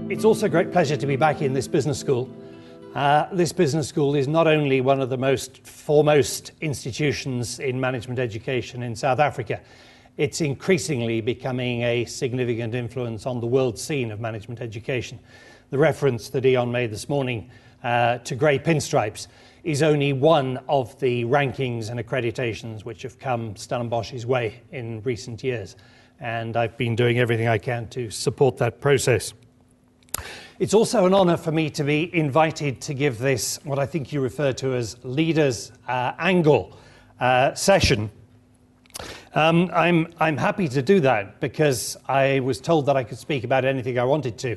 It's also a great pleasure to be back in this business school. This business school is not only one of the most foremost institutions in management education in South Africa, it's increasingly becoming a significant influence on the world scene of management education. The reference that Ian made this morning to grey pinstripes is only one of the rankings and accreditations which have come Stellenbosch's way in recent years, and I've been doing everything I can to support that process. It's also an honour for me to be invited to give this, what I think you refer to as LeadersAngle session. I'm happy to do that because I was told that I could speak about anything I wanted to.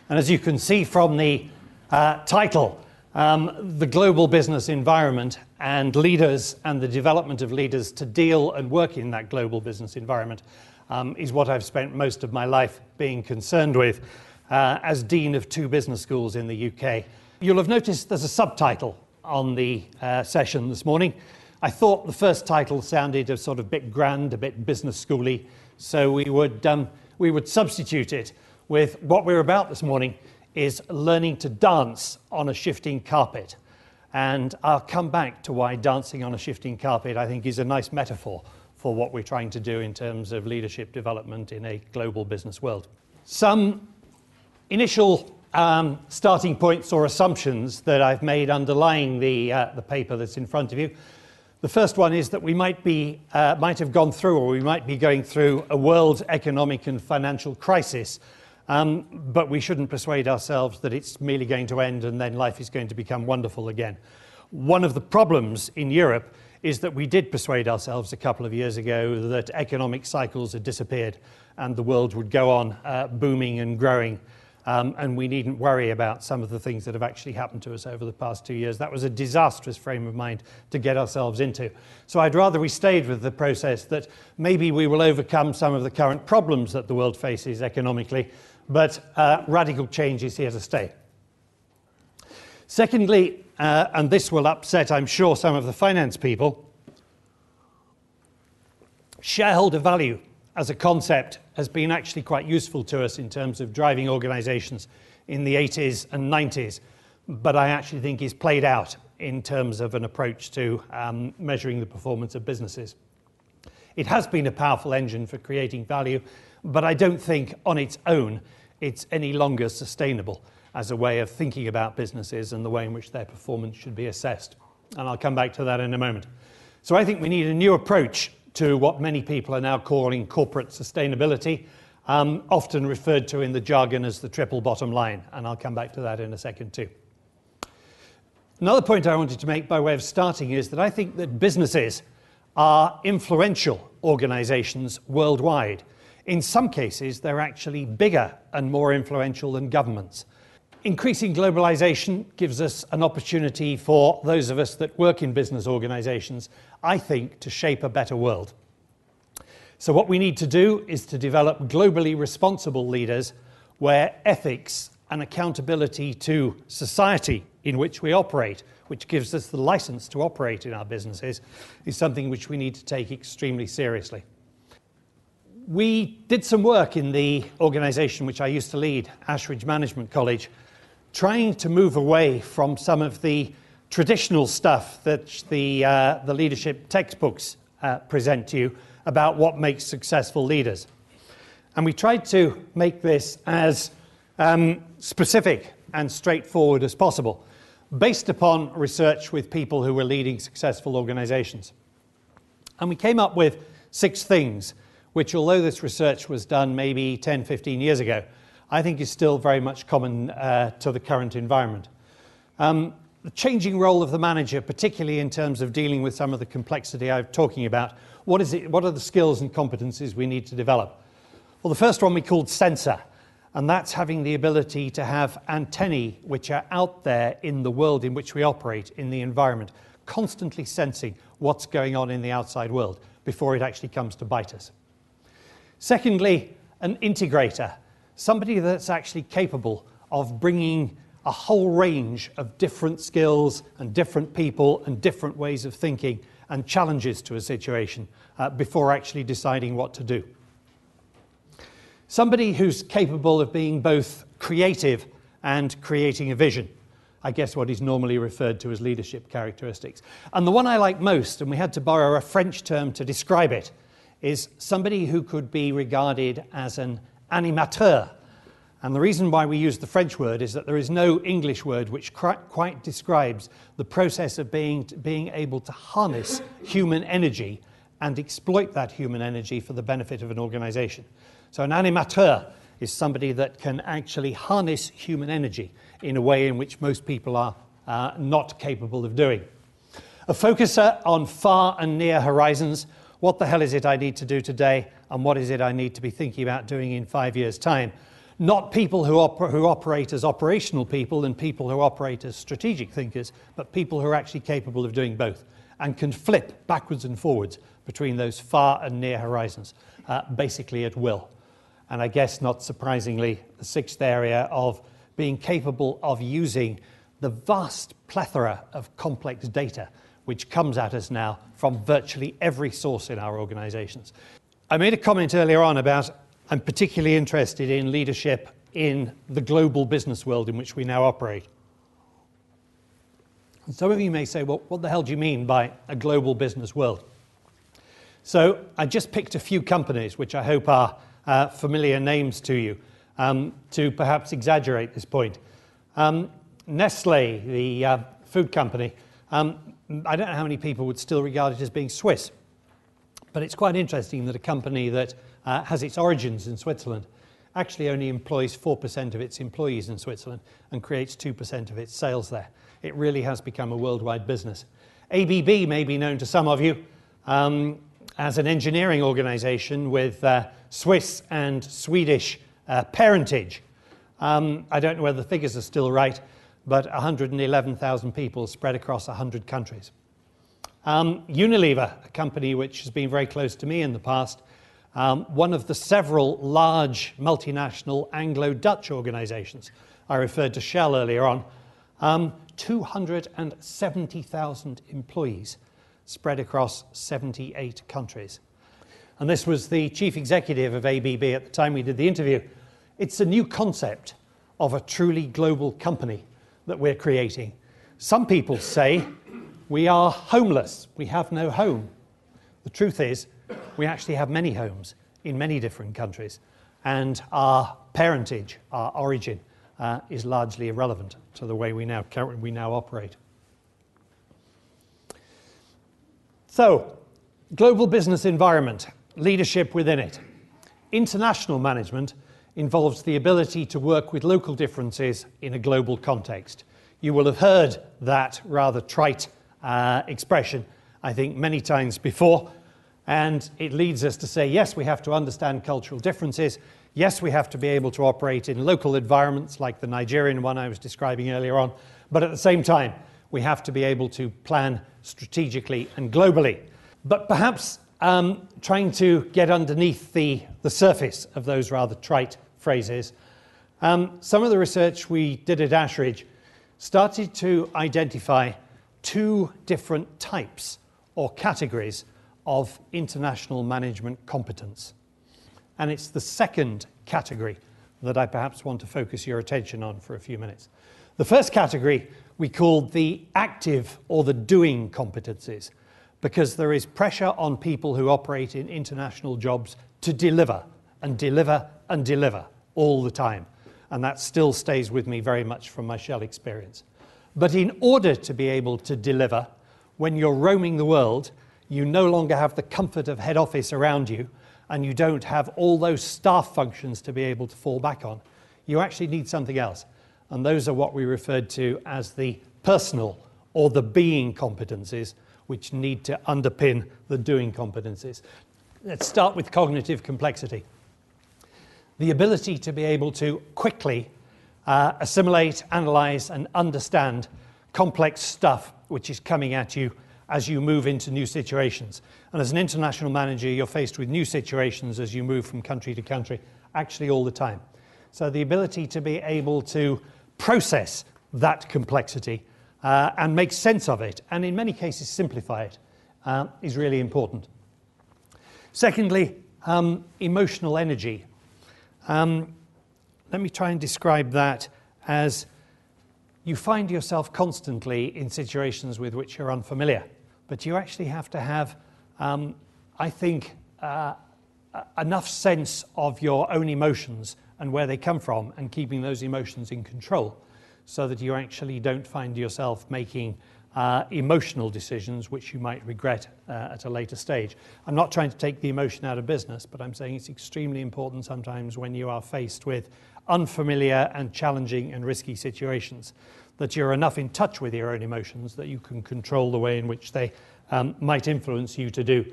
And as you can see from the title, the global business environment and leaders and the development of leaders to deal and work in that global business environment is what I've spent most of my life being concerned with. As Dean of 2 business schools in the UK. You'll have noticed there's a subtitle on the session this morning. I thought the first title sounded a sort of bit grand, a bit business schooly, so we would substitute it with what we're about this morning is learning to dance on a shifting carpet. And I'll come back to why dancing on a shifting carpet I think is a nice metaphor for what we're trying to do in terms of leadership development in a global business world. Some initial starting points or assumptions that I've made underlying the paper that's in front of you. The first one is that we might have gone through, or we might be going through, a world economic and financial crisis, but we shouldn't persuade ourselves that it's merely going to end and then life is going to become wonderful again. One of the problems in Europe is that we did persuade ourselves a couple of years ago that economic cycles had disappeared and the world would go on booming and growing. And we needn't worry about some of the things that have actually happened to us over the past 2 years. That was a disastrous frame of mind to get ourselves into. So I'd rather we stayed with the process that maybe we will overcome some of the current problems that the world faces economically, but radical change is here to stay. Secondly, and this will upset, I'm sure, some of the finance people, shareholder value as a concept has been actually quite useful to us in terms of driving organisations in the 80s and 90s, but I actually think is played out in terms of an approach to measuring the performance of businesses. It has been a powerful engine for creating value, but I don't think on its own it's any longer sustainable as a way of thinking about businesses and the way in which their performance should be assessed. And I'll come back to that in a moment. So I think we need a new approach to what many people are now calling corporate sustainability, often referred to in the jargon as the triple bottom line, and I'll come back to that in a second too. Another point I wanted to make by way of starting is that I think that businesses are influential organisations worldwide. In some cases, they're actually bigger and more influential than governments. Increasing globalization gives us an opportunity for those of us that work in business organizations, I think, to shape a better world. So what we need to do is to develop globally responsible leaders where ethics and accountability to society in which we operate, which gives us the license to operate in our businesses, is something which we need to take extremely seriously. We did some work in the organization which I used to lead, Ashridge Management College, trying to move away from some of the traditional stuff that the leadership textbooks present to you about what makes successful leaders. And we tried to make this as specific and straightforward as possible, based upon research with people who were leading successful organizations. And we came up with 6 things, which, although this research was done maybe 10, 15 years ago, I think is still very much common to the current environment. The changing role of the manager, particularly in terms of dealing with some of the complexity I'm talking about, what are the skills and competencies we need to develop? Well, the first one we called sensor, and that's having the ability to have antennae which are out there in the world in which we operate, in the environment, constantly sensing what's going on in the outside world before it actually comes to bite us. Secondly, an integrator. Somebody that's actually capable of bringing a whole range of different skills and different people and different ways of thinking and challenges to a situation before actually deciding what to do. Somebody who's capable of being both creative and creating a vision. I guess what is normally referred to as leadership characteristics. And the one I like most, and we had to borrow a French term to describe it, is somebody who could be regarded as an animateur. And the reason why we use the French word is that there is no English word which quite describes the process of being able to harness human energy and exploit that human energy for the benefit of an organization. So an animateur is somebody that can actually harness human energy in a way in which most people are not capable of doing. A focuser on far and near horizons. What the hell is it I need to do today, and what is it I need to be thinking about doing in 5 years' time? Not people who operate as operational people and people who operate as strategic thinkers, but people who are actually capable of doing both and can flip backwards and forwards between those far and near horizons, basically at will. And I guess, not surprisingly, the sixth area of being capable of using the vast plethora of complex data which comes at us now from virtually every source in our organizations. I made a comment earlier on about I'm particularly interested in leadership in the global business world in which we now operate. And some of you may say, well, what the hell do you mean by a global business world? So I just picked a few companies which I hope are familiar names to you, to perhaps exaggerate this point. Nestle, the food company, I don't know how many people would still regard it as being Swiss, but it's quite interesting that a company that has its origins in Switzerland actually only employs 4% of its employees in Switzerland and creates 2% of its sales there. It really has become a worldwide business. ABB may be known to some of you as an engineering organization with Swiss and Swedish parentage. I don't know whether the figures are still right, but 111,000 people spread across 100 countries. Unilever, a company which has been very close to me in the past, one of the several large multinational Anglo-Dutch organizations. I referred to Shell earlier on. 270,000 employees spread across 78 countries. And this was the chief executive of ABB at the time we did the interview. It's a new concept of a truly global company that we're creating. Some people say we are homeless, we have no home. The truth is, we actually have many homes in many different countries, and our parentage, our origin, is largely irrelevant to the way we now operate. So, global business environment, leadership within it. International management involves the ability to work with local differences in a global context. You will have heard that rather trite expression, I think, many times before, and it leads us to say, yes, we have to understand cultural differences. Yes, we have to be able to operate in local environments like the Nigerian one I was describing earlier on, but at the same time, we have to be able to plan strategically and globally. But perhaps trying to get underneath the surface of those rather trite phrases, some of the research we did at Ashridge started to identify two different types or categories of international management competence. And it's the second category that I perhaps want to focus your attention on for a few minutes. The first category we called the active or the doing competencies, because there is pressure on people who operate in international jobs to deliver and deliver and deliver all the time. And that still stays with me very much from my Shell experience. But in order to be able to deliver, when you're roaming the world, you no longer have the comfort of head office around you, and you don't have all those staff functions to be able to fall back on. You actually need something else. And those are what we referred to as the personal or the being competencies, which need to underpin the doing competencies. Let's start with cognitive complexity. The ability to be able to quickly assimilate, analyze, and understand complex stuff which is coming at you as you move into new situations. And as an international manager, you're faced with new situations as you move from country to country, actually all the time. So the ability to be able to process that complexity and make sense of it, and in many cases simplify it, is really important. Secondly, emotional energy. Let me try and describe that as you find yourself constantly in situations with which you're unfamiliar, but you actually have to have, I think, enough sense of your own emotions and where they come from and keeping those emotions in control so that you actually don't find yourself making emotional decisions which you might regret at a later stage. I'm not trying to take the emotion out of business, but I'm saying it's extremely important sometimes when you are faced with unfamiliar and challenging and risky situations that you're enough in touch with your own emotions that you can control the way in which they might influence you to do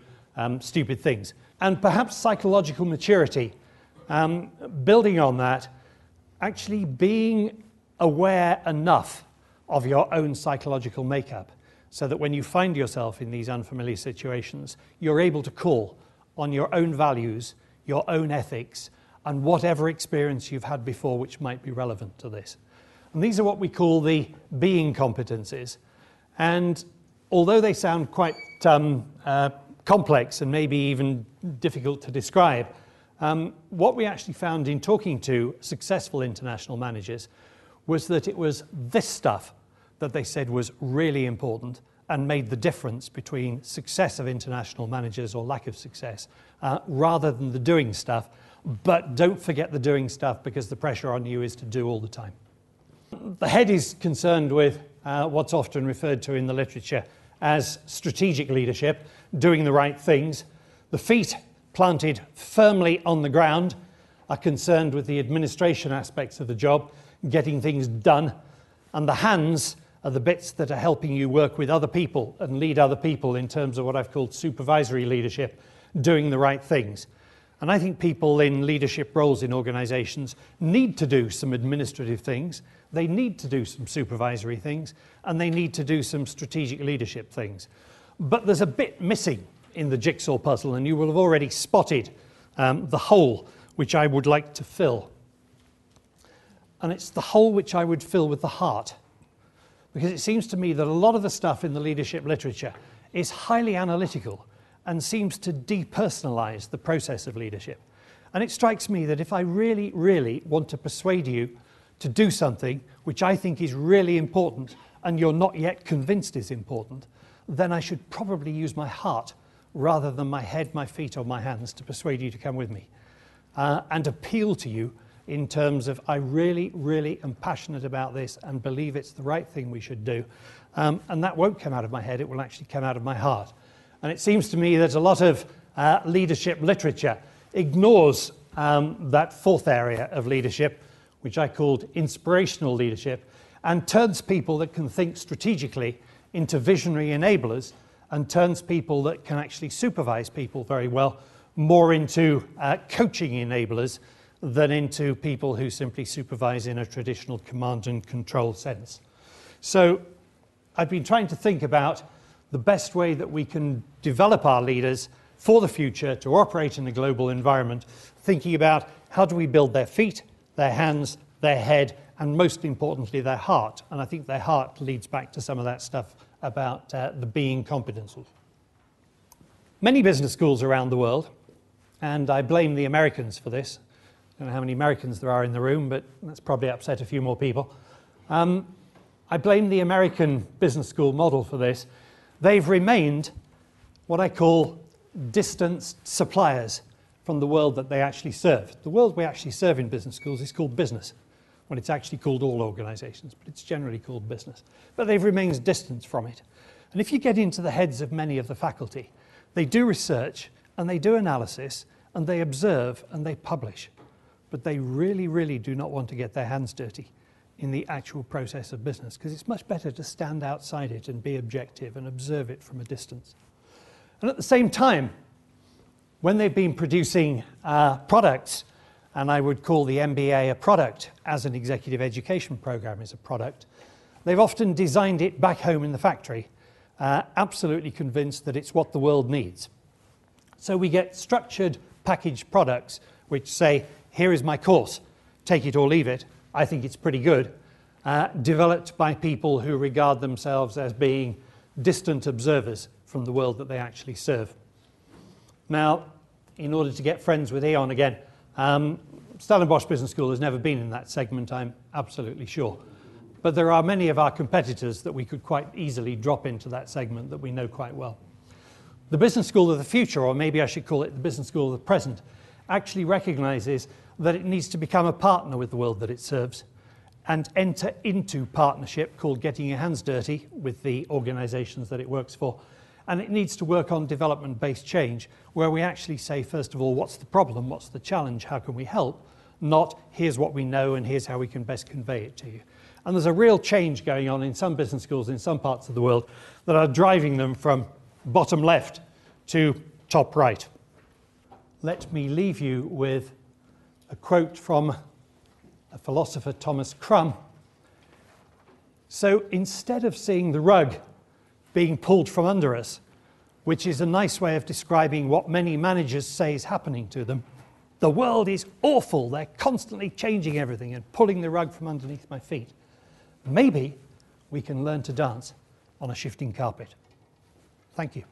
stupid things. And perhaps psychological maturity, building on that, actually being aware enough of your own psychological makeup so that when you find yourself in these unfamiliar situations, you're able to call on your own values, your own ethics, and whatever experience you've had before which might be relevant to this. And these are what we call the being competences. And although they sound quite complex and maybe even difficult to describe, what we actually found in talking to successful international managers was that it was this stuff that they said was really important and made the difference between success of international managers or lack of success, rather than the doing stuff. But don't forget the doing stuff because the pressure on you is to do all the time. The head is concerned with what's often referred to in the literature as strategic leadership, doing the right things. The feet, planted firmly on the ground, are concerned with the administration aspects of the job, getting things done. And the hands are the bits that are helping you work with other people and lead other people in terms of what I've called supervisory leadership, doing the right things. And I think people in leadership roles in organizations need to do some administrative things, they need to do some supervisory things, and they need to do some strategic leadership things. But there's a bit missing in the jigsaw puzzle, and you will have already spotted the hole which I would like to fill. And it's the hole which I would fill with the heart. Because it seems to me that a lot of the stuff in the leadership literature is highly analytical and seems to depersonalize the process of leadership. And it strikes me that if I really, really want to persuade you to do something which I think is really important and you're not yet convinced is important, then I should probably use my heart rather than my head, my feet, or my hands to persuade you to come with me and appeal to you in terms of I really, really am passionate about this and believe it's the right thing we should do. And that won't come out of my head, it will actually come out of my heart. And it seems to me that a lot of leadership literature ignores that fourth area of leadership, which I called inspirational leadership, and turns people that can think strategically into visionary enablers and turns people that can actually supervise people very well more into coaching enablers than into people who simply supervise in a traditional command and control sense. So I've been trying to think about the best way that we can develop our leaders for the future to operate in a global environment, thinking about how do we build their feet, their hands, their head, and most importantly, their heart. And I think their heart leads back to some of that stuff about the being competences. Many business schools around the world, and I blame the Americans for this. I don't know how many Americans there are in the room, but that's probably upset a few more people. I blame the American business school model for this. They've remained what I call distanced suppliers from the world that they actually serve. The world we actually serve in business schools is called business, when it's actually called all organizations, but it's generally called business. But they've remained distant from it. And if you get into the heads of many of the faculty, they do research and they do analysis and they observe and they publish. But they really, really do not want to get their hands dirty in the actual process of business, because it's much better to stand outside it and be objective and observe it from a distance. And at the same time, when they've been producing products, and I would call the MBA a product as an executive education program is a product, they've often designed it back home in the factory, absolutely convinced that it's what the world needs. So we get structured packaged products which say, here is my course, take it or leave it, I think it's pretty good, developed by people who regard themselves as being distant observers from the world that they actually serve. Now, in order to get friends with Eon again, Stellenbosch Business School has never been in that segment, I'm absolutely sure. But there are many of our competitors that we could quite easily drop into that segment that we know quite well. The Business School of the future, or maybe I should call it the Business School of the present, actually recognises that it needs to become a partner with the world that it serves and enter into partnership called getting your hands dirty with the organisations that it works for. And it needs to work on development-based change, where we actually say, first of all, what's the problem, what's the challenge, how can we help? Not, here's what we know and here's how we can best convey it to you. And there's a real change going on in some business schools in some parts of the world that are driving them from bottom left to top right. Let me leave you with a quote from a philosopher, Thomas Crum. So instead of seeing the rug being pulled from under us, which is a nice way of describing what many managers say is happening to them, the world is awful, they're constantly changing everything and pulling the rug from underneath my feet. Maybe we can learn to dance on a shifting carpet. Thank you.